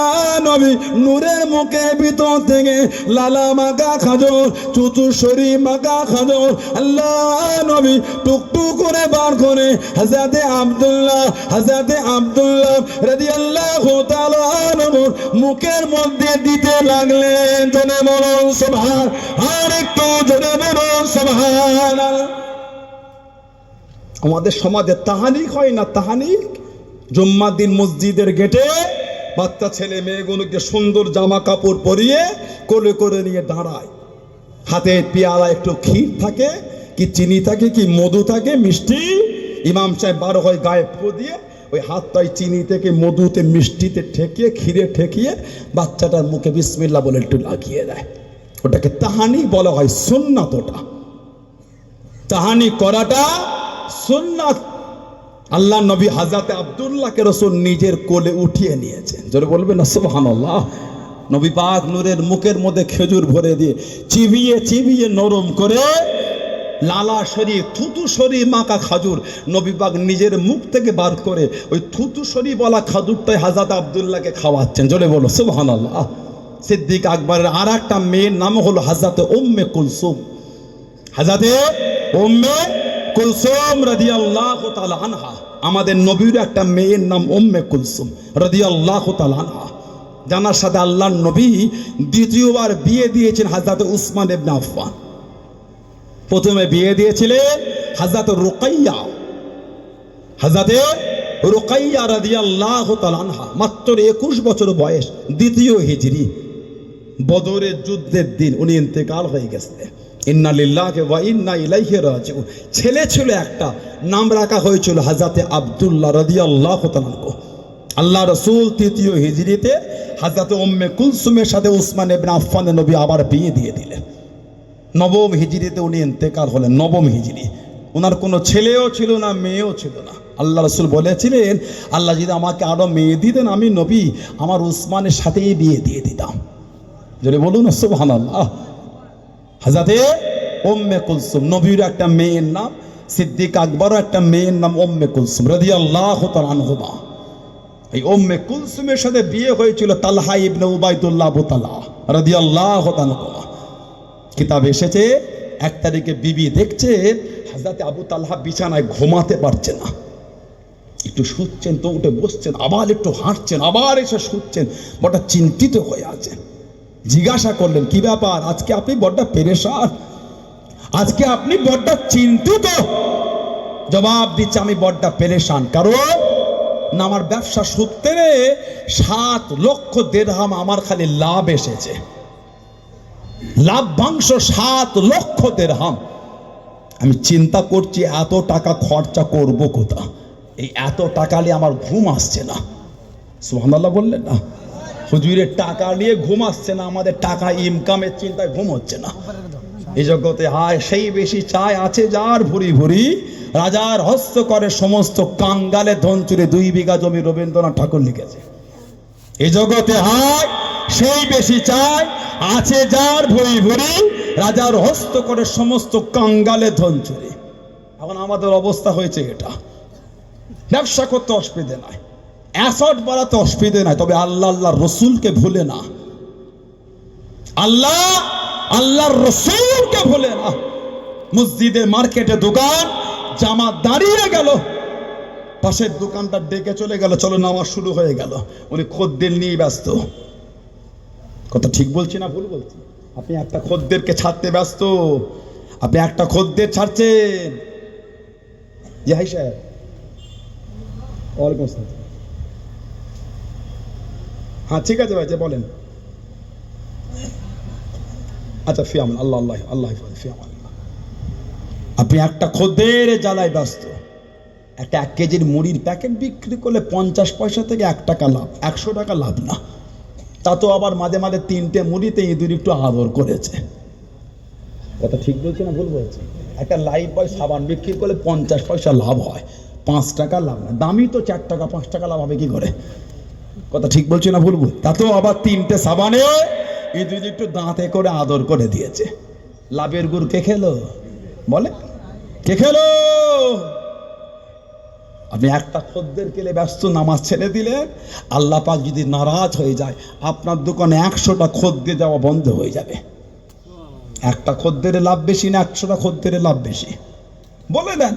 নবী নূরের মুখের ভিতর থেকে লালা মাখা খাজর, চুচুসরি মাখা খাজর আল্লাহ নবী টুকটুক করে বার করে হযরত আব্দুল্লাহ রাদিয়াল্লাহু তাআলা আনহু মুখের মধ্যে দিতে লাগলেন। জোরে বলুন সুবহান, আর একটু জোরে বলুন সুবহানাল্লাহ। আমাদের সমাজে তাহানিক হয় না, তাহানিক জুম্মার দিন মসজিদের গেটে বাচ্চা ছেলে মেয়েগুলোকে সুন্দর জামা কাপড় পরিয়ে কোলে করে নিয়ে দাঁড়ায়, হাতে পেয়ালা একটু ক্ষীর থাকে, কি চিনি থাকে, কি মধু থাকে, মিষ্টি। ইমাম সাহেব বার হয় গায়ে ফু দিয়ে ওই হাতটাই চিনি থেকে মধুতে মিষ্টিতে ঠেকিয়ে ক্ষীরে ঠেকিয়ে বাচ্চাটার মুখে বিসমিল্লাহ বলে একটু লাগিয়ে দেয়। ওটাকে তাহানি বলা হয়, সুন্নাত। ওটা তাহানি করাটা সুন্নাত। আল্লাহ নবী হযরত আব্দুল্লাহকে রাসূল নিজের কোলে উঠিয়ে নিয়েছেন। জোরে বলবেন না সুবহানাল্লাহ। নবী পাক নূরের মুখের মধ্যে খেজুর ভরে দিয়ে চিবিয়ে চিবিয়ে নরম করে লালা শরীফ থুতু শরীফ মাখা খাজুর নবী পাক নিজের মুখ থেকে বার করে ওই থুতু শরীফ বলা খাজুরটাই হযরত আব্দুল্লাহকে খাওয়াচ্ছেন। জোরে বলো সুবহানাল্লাহ। সিদ্দিক আকবরের আর একটা মেয়ের নাম হলো হযরত উম্মে কুলসুম। হযরত উম্মে কুলসুম রাদিয়াল্লাহু তাআলা আনহা। আমাদের নবীর একটা মেয়ের নাম উম্মে কুলসুম রাদিয়াল্লাহু তাআলা আনহা। জানার সাথে আল্লাহর নবী দ্বিতীয়বার বিয়ে দিয়েছেন হযরত উসমান ইবনে আফফান। প্রথমে বিয়ে দিয়েছিলেন হযরত রুকাইয়া, হযরত রুকাইয়া রাদিয়াল্লাহু তাআলা আনহা। মাত্র 21 বছর বয়স, দ্বিতীয় হিজরি, বদরের যুদ্ধের দিন উনি ইন্তেকাল হয়ে গেছেন। ইন্না লিল্লাহি ওয়া ইন্না ইলাইহি রাজিউন। ছেলে ছিল একটা, নাম রাখা হয়েছিল হযরত আব্দুল্লাহ রাদিয়াল্লাহু তাআলা। আল্লাহ রাসূল তৃতীয় হিজরিতে হযরত উম্মে কুলসুমের সাথে উসমান ইবনে আফফানের নবী আবার বিয়ে দিয়ে দিলেন। নবম হিজরিতে উনি ইন্তেকাল হলেন। নবম হিজরি। ওনার কোনো ছেলেও ছিল না, মেয়েও ছিল না। আল্লাহ রাসূল বলেছিলেন, আল্লাহ যদি আমাকে আরো মেয়ে দিতেন আমি নবী আমার উসমানের সাথেই বিয়ে দিয়ে দিতাম। যদি বলুন সুবহানাল্লাহ। হযরত উম্মে কুলসুম, নবীর একটা মেয়ের নাম, সিদ্দিক আকবরও একটা মেয়ের নাম উম্মে কুলসুম রাদিয়াল্লাহু তাআলা আনহুমা। এই উম্মে কুলসুমের সাথে বিয়ে হয়েছিল তালহা ইবনে উবাইদুল্লাহ আবু তালহা রাদিয়াল্লাহু তাআলা। কিতাবে এসেছে 1 তারিখে বিবি দেখছে হযরত আবু তালহা বিছানায় ঘুমাতে পারছে না, একটু শুচ্ছেন তো উঠে বসছেন, আবার একটু হাঁটছেন, আবার এসে শুচ্ছেন, বড় চিন্তিত হয়ে আছেন। জিজ্ঞাসা করলেন, কি ব্যাপার, আজকে আপনি বড্ড পেরেশান, আজকে আপনি বড্ড চিন্তিত? জবাব দিচ্ছে, আমি বড্ড পেরেশান, কারণ না আমার ব্যবসা সূত্রে 7 লক্ষ দিরহাম আমার খালি লাভ এসেছে, লাভ্যাংশ 7 লক্ষ দিরহাম। আমি চিন্তা করছি এত টাকা খরচা করব কোথা, এই এত টাকা নিয়ে আমার ঘুম আসছে না। সুবহানাল্লাহ বললেন না? হুজুরের টাকা নিয়ে ঘুম আসছে না, আমাদের টাকা ইনকামের চিন্তায় ঘুম হচ্ছে না। এই জগতে হায় সেই বেশি চায় আছে যার ভুরি ভুরি, রাজার হস্ত করে সমস্ত কাঙ্গালে ধন চুরি 2 বিঘা জমি রবীন্দ্রনাথ ঠাকুর লিখেছে। এই জগতে হায় সেই বেশি চায় আছে যার ভুরি ভুরি, রাজার হস্ত করে সমস্ত কাঙ্গালে ধন চুরি। এখন আমাদের অবস্থা হয়েছে এটা। ব্যবসা করতে অসুবিধে নাই, অ্যাসেট বাড়াতে অসুবিধে নাই, তবে আল্লাহ আল্লাহর রসুলকে ভুলে না, আল্লাহ আল্লাহর রসুলকে ভুলে না। মসজিদে মার্কেটে দোকান, জামাত দাঁড়িয়ে গেল, পাশের দোকানটা ডেকে চলে গেল, চলো নামাজ শুরু হয়ে গেল, উনি খদ্দের নিয়ে ব্যস্ত। কথা ঠিক বলছি না ভুল বলছি? আপনি একটা খদ্দেরকে ছাড়তে ব্যস্ত, আপনি একটা খদ্দের ছাড়ছেন। জি হাই সাহেব, ওয়ালাইকুম আসসালাম। হ্যাঁ ঠিক আছে ভাই, যে বলেন। আচ্ছা ফিয়ামান আল্লাহ আল্লাহ আল্লাহ ফিয়ামান। আপনি একটা খদ্দের জ্বালায় ব্যস্ত, একটা 1 কেজির মুড়ির প্যাকেট বিক্রি করলে 50 পয়সা থেকে 1 টাকা লাভ, 100 টাকা লাভ না। তা তো আবার মাঝে মাঝে 3টে মুড়িতে ইঁদুর একটু আদর করেছে। কথা ঠিক বলছে না ভুল বলছে? একটা লাইফ বয় সাবান বিক্রি করলে 50 পয়সা লাভ হয়, 5 টাকা লাভ না, দামি তো 4 টাকা 5 টাকা লাভ হবে কি করে? কথা ঠিক বলছে না ভুল বল? তা তো আবার 3টে সাবানে ইঁদুর একটু দাঁতে করে আদর করে দিয়েছে। লাভের গুড় কে খেলো বলে? কে খেলো? আপনি একটা খদ্দের কেলে ব্যস্ত নামাজ ছেড়ে দিলেন, আল্লাহ পাক যদি নারাজ হয়ে যায় আপনার দোকানে 100টা খদ্দের যাওয়া বন্ধ হয়ে যাবে। একটা খদ্দের লাভ বেশি না 100টা খদ্দের লাভ বেশি? বলে দেন।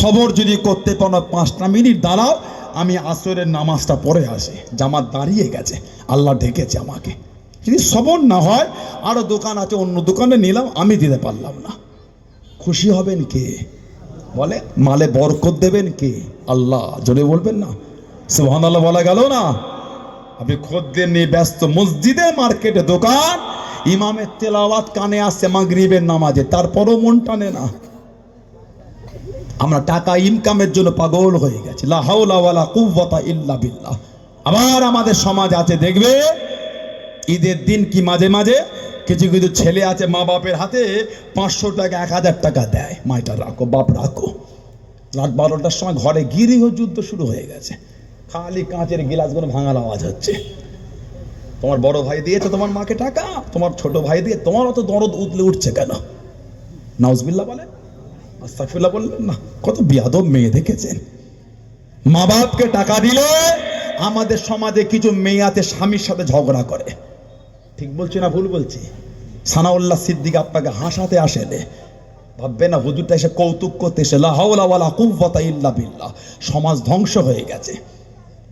সবর যদি করতে পারো 5টা মিনিট দাঁড়াও, আমি আসরের নামাজটা পড়ে আসি, জামাত দাঁড়িয়ে গেছে, আল্লাহ ডেকেছে আমাকে। যদি সবর না হয়, আরো দোকান আছে অন্য দোকানে নিলাম, আমি দিতে পারলাম না, খুশি হবেন কে বলে? মালে বরকত দেবেন কে? আল্লাহ। জোরে বলবেন না সুবহানাল্লাহ? বলা গেল না? আপনি খদ্দের নিয়ে ব্যস্ত, মসজিদে মার্কেটে দোকান, ইমামের তেলাওয়াত কানে আসছে মাগরিবের নামাজে, তারপরও মন টানে না। আমরা টাকা ইনকামের জন্য পাগল হয়ে গেছি। লা হাওলা ওয়ালা কুওয়াতা ইল্লা বিল্লাহ। আবার আমাদের সমাজ আছে দেখবে, ঈদের দিন কি মাঝে মাঝে কিছু কিছু ছেলে আছে মা বাপের হাতে 500 টাকা 1000 টাকা দেয়, মাইটা রাখো বাপ রাখো। রাত 12টার সময় ঘরে গৃহ যুদ্ধ শুরু হয়ে গেছে, খালি কাঁচের গিলাসগুলো ভাঙার আওয়াজ হচ্ছে। তোমার বড় ভাই দিয়েছে তোমার মাকে টাকা, তোমার ছোট ভাই দিয়ে, তোমার অত দরদ উতলে উঠছে কেন? নাউজুবিল্লাহ বলে, আস্তাগফিরুল্লাহ বললেন না? কত বিয়াদব মেয়ে দেখেছেন। মা বাপকে টাকা দিলে আমাদের সমাজে কিছু মেয়ে আছে স্বামীর সাথে ঝগড়া করে। ঠিক বলছি না ভুল বলছি? সানাউল্লাহ সিদ্দিক আপনাকে হাসাতে আসেনে, ভাববে না হুজুরটা এসে কৌতুক করতে এসে। লা হাওলা ওয়ালা কুওয়াতা ইল্লা বিল্লাহ। সমাজ ধ্বংস হয়ে গেছে।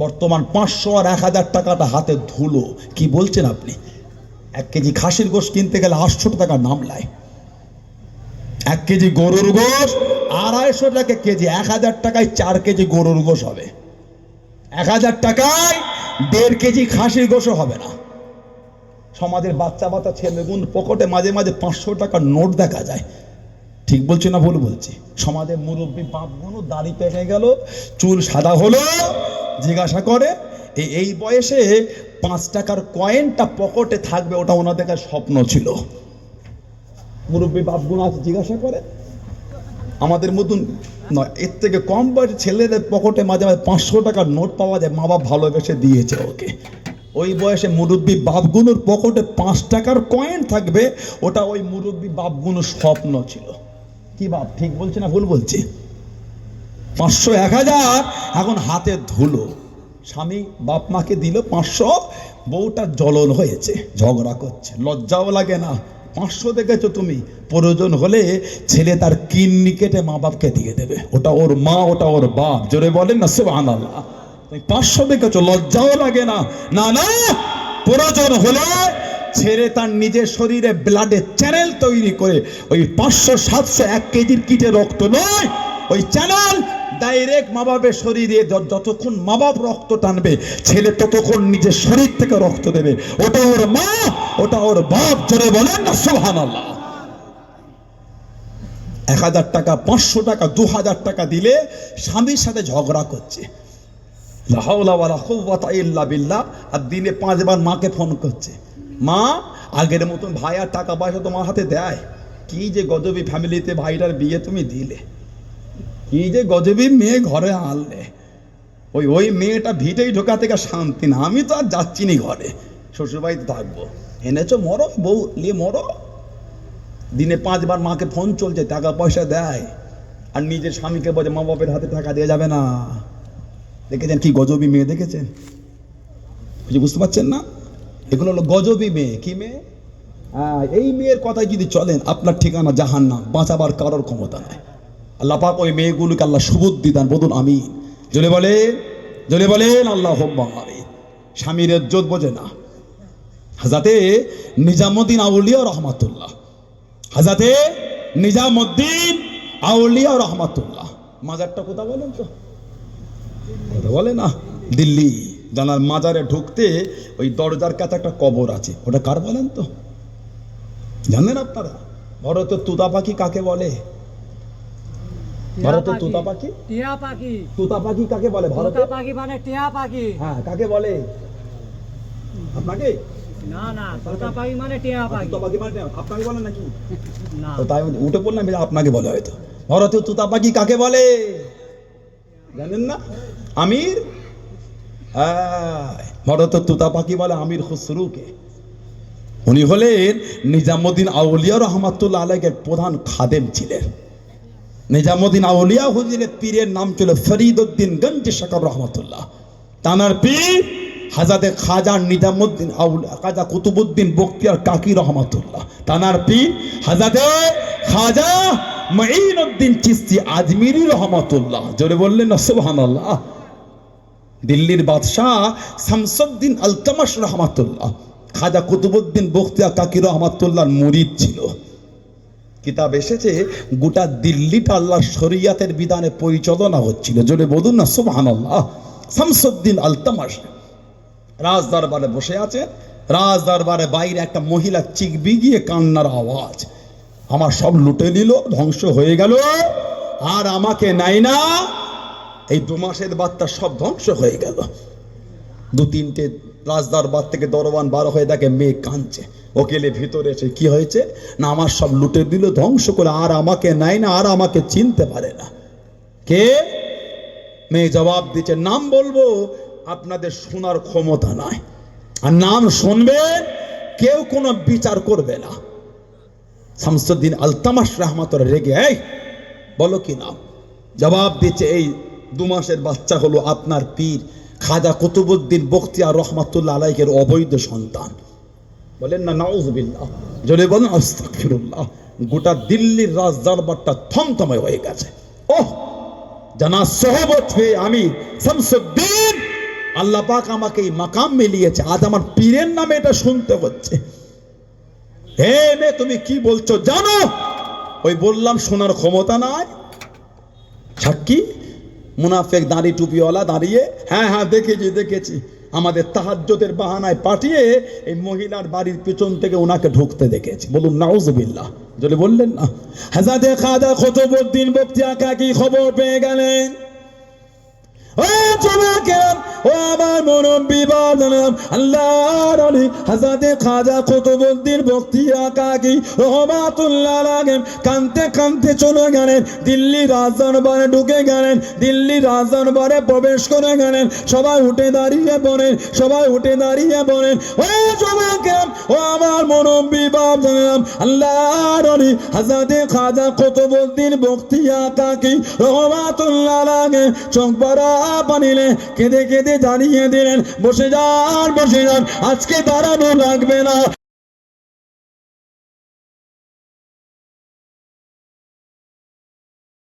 বর্তমান 500 আর 1000 টাকাটা হাতে ধুলো। কি বলছেন আপনি? 1 কেজি খাসির গোশ কিনতে গেলে 800 টাকা নাম লাই। 1 কেজি গরুর গোশ 250 টাকা কেজি। 1000 টাকায় 4 কেজি গরুর গোশ হবে। 1000 টাকায় 1.5 কেজি খাসির গোশও হবে না। সমাজের বাচ্চা বাচ্চা ছেলেগুন পকেটে মাঝে মাঝে 500 টাকার নোট দেখা যায়। ঠিক বলছি না ভুল বলছি? সমাজের মুরব্বী বাপগুলো দাড়ি পেকে গেল, চুল সাদা হলো, জিজ্ঞাসা করে এই বয়সে 5 টাকার কয়েনটা পকেটে থাকবে, ওটা ওনাদের কাছে স্বপ্ন ছিল। মুরব্বী বাপগুলো আছে, জিজ্ঞাসা করে। আমাদের মতন নয়, এর থেকে কম বয়সে ছেলেদের পকেটে মাঝে মাঝে 500 টাকার নোট পাওয়া যায়, মা বাপ ভালোবেসে দিয়েছে ওকে। ওই বয়সে মুরব্বী বাপগুলোর পকেটে 5 টাকার কয়েন থাকবে, ওটা ওই মুরব্বী বাপগুলোর স্বপ্ন ছিল। কি বাপ ঠিক বলছে না ভুল বলছি? 500 1000 এখন হাতে ধুলো। স্বামী বাপ মাকে দিল 500, বউটা জ্বলন হয়েছে, ঝগড়া করছে, লজ্জাও লাগে না? 500 দেখেছো তুমি, প্রয়োজন হলে ছেলে তার কিডনি কেটে মা বাপকে দিয়ে দেবে, ওটা ওর মা, ওটা ওর বাপ। জোরে বলেন না সুবহানাল্লাহ? 500 দেখেছো, লজ্জাও লাগে না? না না, প্রয়োজন হলে ছেড়ে তার নিজের শরীরে ব্লাডের চ্যানেল তৈরি করে, ওই 500 700 1 কেজির কিটে রক্ত নয়, ওই চ্যানেল ডাইরেক্ট মা বাপের শরীরে, যতক্ষণ মা বাপ রক্ত টানবে ছেলে ততক্ষণ নিজের শরীর থেকে রক্ত দেবে, ওটা ওর মা, ওটা ওর বাপ। জোরে বলেন না সুবহানাল্লাহ? 1000 টাকা 500 টাকা 2000 টাকা দিলে স্বামীর সাথে ঝগড়া করছে, লা হাওলা ওয়ালা কুওয়াতা ইল্লা বিল্লাহ। আর দিনে 5 বার মাকে ফোন করছে, মা আগের মতন ভাই আর টাকা পয়সা তোমার হাতে দেয়? কি যে গজবি ফ্যামিলিতে ভাইটার বিয়ে তুমি দিলে, কি যে গজবি মেয়ে ঘরে আনলে। ওই মেয়েটা ভিটেই ঢোকা থেকে শান্তি না। আমি তো আর যাচ্ছি নি ঘরে, শ্বশুরবাড়িতে থাকবো। এনেছো মরো, বউ নিয়ে মরো। দিনে 5 বার মাকে ফোন চলছে, টাকা পয়সা দেয়, আর নিজের স্বামীকে বলে মা বাপের হাতে টাকা দেওয়া যাবে না। দেখেছেন কি গজবি মেয়ে? দেখেছেন? বুঝতে পারছেন না? এগুলো হলো গজবি মেয়ে। কি মেয়ে? এই মেয়ের কথায় যদি চলেন আপনার ঠিকানা জাহান্নাম, বাঁচাবার কারোর ক্ষমতা নাই। আল্লাহ পাক ওই মেয়েগুলোকে আল্লাহ সুবুদ্ধি দান, বলুন আমিন। জোরে বলেন, জোরে বলেন আল্লাহুম্মা আমিন। স্বামীর ইজ্জত বোঝে না। হযরতে নিজামুদ্দিন আউলিয়া রহমাতুল্লাহ, হযরতে নিজামুদ্দিন আউলিয়া রহমাতুল্লাহ, মাজারটা কোথায় বলেন তো? কথা বলে না? দিল্লি। জানার মাজারে ঢুকতে ওই দরজার কাছে একটা কবর আছে, ওটা কার বলেন তো? জানেন আপনারা? ভারতের তুতা পাখি কাকে বলে? ভারতের তুতা পাখি, টিয়া পাখি। তুতা পাখি কাকে বলে? ভারতের পাখি মানে টিয়া পাখি। হ্যাঁ, কাকে বলে? আপনাকে? না না, তোতা পাখি মানে টিয়া পাখি। তোতা পাখি মানে আপনাকে বলে নাকি? না, তো তাই উঠে পড়লাম, আপনাকে বলে হয়তো। ভারতীয় তোতা পাখি কাকে বলে জানেন না? আমির, ভারতের তোতা পাখি বলে আমির খুসরুকে। উনি হলেন নিজামুদ্দিন আউলিয়া রহমাতুল্লাহ আলাইহির প্রধান খাদেম ছিলেন। নিজামুদ্দিন আউলিয়া হুজুরের পীরের নাম ছিল ফরিদউদ্দিন গঞ্জি শাকর রহমাতুল্লাহ। তানার পীর হাজাতে খাজা নিজামুদ্দিন আউলিয়া খাজা কুতুবুদ্দিন বখতিয়ার কাকি রহমাতুল্লাহ। তানার পীর হাজাতে খাজা মাঈনুদ্দিন চিশতি আজমিরি রহমাতুল্লাহ। জোরে বললেন না সুবহানাল্লাহ। দিল্লির বাদশাহ শামসুদ্দিন আলতামাশ রহমাতুল্লাহ খাজা কুতুবুদ্দিন বখতিয়ার কাকি রহমাতুল্লাহর মুরিদ ছিল। কিতাব এসেছে গোটা দিল্লিটা আল্লাহর শরিয়াতের বিধানে পরিচালনা হচ্ছিল। জোরে বলুন না সুবহানাল্লাহ। শামসুদ্দিন আলতামাশ রাজ দরবারে বসে আছে। রাজ দরবারে বাইরে একটা মহিলা চিকবি গিয়ে কান্নার আওয়াজ, আমার সব লুটে নিল, ধ্বংস হয়ে গেল, আর আমাকে নাই না। এই 2 মাসের বাচ্চা সব ধ্বংস হয়ে গেল। 2-3টে রাজদরবার থেকে দরবান বার হয়ে দেখে মেয়ে কাঁদছে। ওকেলে ভিতরে এসে কি হয়েছে না, আমার সব লুটে দিল, ধ্বংস করে, আর আমাকে নাই না, আর আমাকে চিনতে পারে না। কে? মেয়ে জবাব দিচ্ছে, নাম বলবো আপনাদের শোনার ক্ষমতা নাই, আর নাম শুনবেন কেউ কোনো বিচার করবে না। শামসুদ্দিন আলতামাশ রহমাতুল্লাহ রেগে, এই বলো কি নাম? জবাব দিচ্ছে, এই 2 মাসের বাচ্চা হলো আপনার পীর খাজা কুতুবুদ্দিন বখতিয়ার রহমাতুল্লাহ আলাইহির অবৈধ সন্তান। বলেন না নাউজুবিল্লাহ। জোরে বলেন আস্তাগফিরুল্লাহ। গোটা দিল্লির রাজ দরবারটা থমথমে হয়ে গেছে। ওহ, জানা সোহবত হয়ে আমি শামসুদ্দিন, আল্লাহ পাক আমাকে এই মাকাম মিলিয়েছে, আজ আমার পীরের নামে এটা শুনতে হচ্ছে। হে মেয়ে, তুমি কি বলছো জানো? ওই বললাম শোনার ক্ষমতা নাই। সাক্ষী মুনাফেক দাড়ি টুপিওয়ালা দাঁড়িয়ে, হ্যাঁ হ্যাঁ দেখেছি, আমাদের তাহাজ্জুদের বাহানায় পাঠিয়ে এই মহিলার বাড়ির পেছন থেকে ওনাকে ঢুকতে দেখেছি। বলুন নাউজুবিল্লাহ। যদি বললেন না, হাজাতে খাজা কুতুবউদ্দিন বখতিয়ার কাকি খবর পেয়ে গেলেন। ও জমাকের, ও আমার মুরব্বি বাজান, আল্লাহর ওলি হাজাতে খাজা কুতুবউদ্দিন বখতিয়ার কাকি রহমাতুল্লাহ আলাইহি কাঁদতে কাঁদতে চলে গেলেন দিল্লি রাজদরবারে, ঢুকে গেলেন দিল্লি রাজদরবারে, প্রবেশ করে গেলেন। সবাই উঠে দাঁড়িয়ে পড়েন, সবাই উঠে দাঁড়িয়ে পড়েন। ও জমাকের, ও আমার মুরব্বি বাজান, আল্লাহর ওলি হাজাতে খাজা কুতুবউদ্দিন বখতিয়ার কাকি রহমাতুল্লাহ আলাইহি চোখ ভরা পানিলে কেঁদে কেঁদে জানিয়ে দিলেন, বসে যান, আজকে দাঁড়ানো লাগবে না।